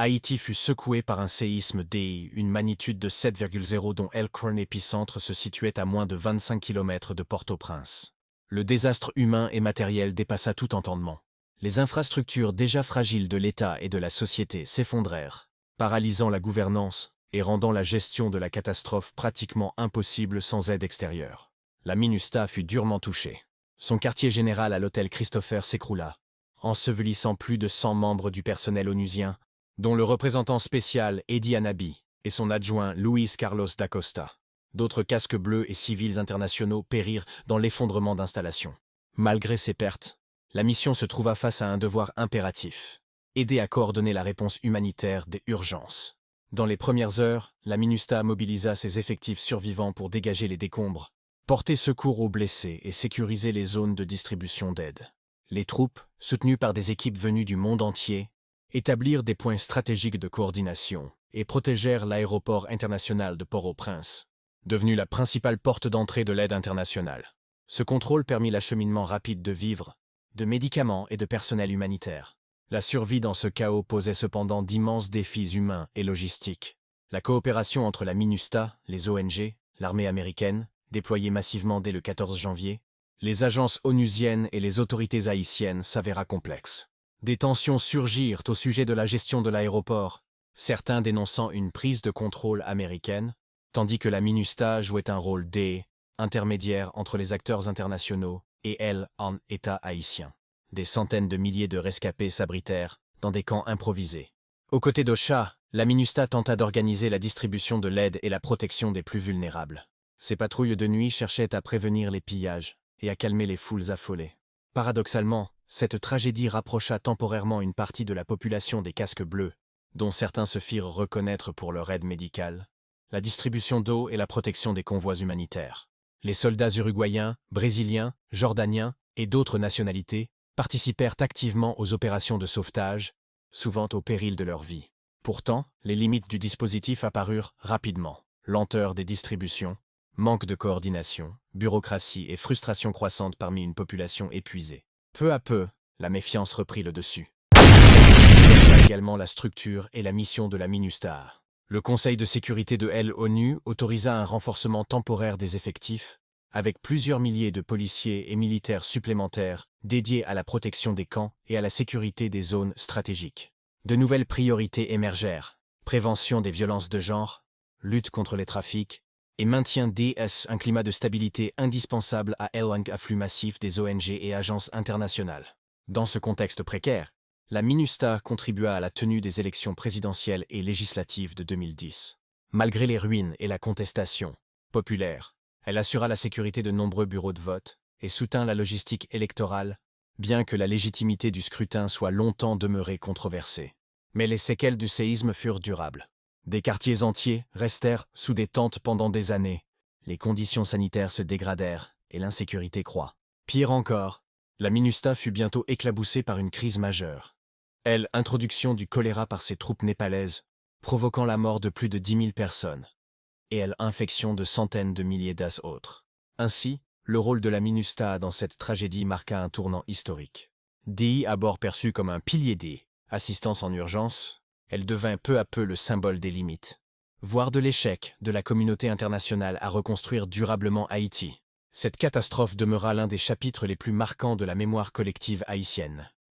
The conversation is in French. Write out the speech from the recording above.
Haïti fut secoué par un séisme d'une magnitude de 7,0 dont Elkhorn épicentre se situait à moins de 25 km de Port-au-Prince. Le désastre humain et matériel dépassa tout entendement. Les infrastructures déjà fragiles de l'État et de la société s'effondrèrent, paralysant la gouvernance et rendant la gestion de la catastrophe pratiquement impossible sans aide extérieure. La MINUSTAH fut durement touchée. Son quartier général à l'hôtel Christopher s'écroula, ensevelissant plus de 100 membres du personnel onusien, dont le représentant spécial Eddie Anabi et son adjoint Luis Carlos da Costa. D'autres casques bleus et civils internationaux périrent dans l'effondrement d'installations. Malgré ces pertes, la mission se trouva face à un devoir impératif: aider à coordonner la réponse humanitaire des urgences. Dans les premières heures, la MINUSTAH mobilisa ses effectifs survivants pour dégager les décombres, porter secours aux blessés et sécuriser les zones de distribution d'aide. Les troupes, soutenues par des équipes venues du monde entier, établirent des points stratégiques de coordination et protégèrent l'aéroport international de Port-au-Prince, devenu la principale porte d'entrée de l'aide internationale. Ce contrôle permit l'acheminement rapide de vivres, de médicaments et de personnel humanitaire. La survie dans ce chaos posait cependant d'immenses défis humains et logistiques. La coopération entre la MINUSTAH, les ONG, l'armée américaine, déployée massivement dès le 14 janvier, les agences onusiennes et les autorités haïtiennes s'avéra complexe. Des tensions surgirent au sujet de la gestion de l'aéroport, certains dénonçant une prise de contrôle américaine, tandis que la MINUSTAH jouait un rôle intermédiaire entre les acteurs internationaux et elle en État haïtien. Des centaines de milliers de rescapés s'abritèrent dans des camps improvisés. Aux côtés d'OCHA, la MINUSTAH tenta d'organiser la distribution de l'aide et la protection des plus vulnérables. Ces patrouilles de nuit cherchaient à prévenir les pillages et à calmer les foules affolées. Paradoxalement, cette tragédie rapprocha temporairement une partie de la population des casques bleus, dont certains se firent reconnaître pour leur aide médicale, la distribution d'eau et la protection des convois humanitaires. Les soldats uruguayens, brésiliens, jordaniens et d'autres nationalités participèrent activement aux opérations de sauvetage, souvent au péril de leur vie. Pourtant, les limites du dispositif apparurent rapidement. Lenteur des distributions, manque de coordination, bureaucratie et frustration croissante parmi une population épuisée. Peu à peu, la méfiance reprit le dessus. C'est également la structure et la mission de la MINUSTAH. Le Conseil de sécurité de l'ONU autorisa un renforcement temporaire des effectifs, avec plusieurs milliers de policiers et militaires supplémentaires dédiés à la protection des camps et à la sécurité des zones stratégiques. De nouvelles priorités émergèrent: prévention des violences de genre, lutte contre les trafics, et maintien un climat de stabilité indispensable à l'afflux massif des ONG et agences internationales. Dans ce contexte précaire, la MINUSTAH contribua à la tenue des élections présidentielles et législatives de 2010. Malgré les ruines et la contestation populaire, elle assura la sécurité de nombreux bureaux de vote et soutint la logistique électorale, bien que la légitimité du scrutin soit longtemps demeurée controversée. Mais les séquelles du séisme furent durables. Des quartiers entiers restèrent sous des tentes pendant des années, les conditions sanitaires se dégradèrent et l'insécurité croît. Pire encore, la MINUSTAH fut bientôt éclaboussée par une crise majeure. Introduction du choléra par ses troupes népalaises, provoquant la mort de plus de 10 000 personnes, et infection de centaines de milliers d'autres. Ainsi, le rôle de la MINUSTAH dans cette tragédie marqua un tournant historique. D'abord perçue comme un pilier assistance en urgence, elle devint peu à peu le symbole des limites, voire de l'échec de la communauté internationale à reconstruire durablement Haïti. Cette catastrophe demeura l'un des chapitres les plus marquants de la mémoire collective haïtienne.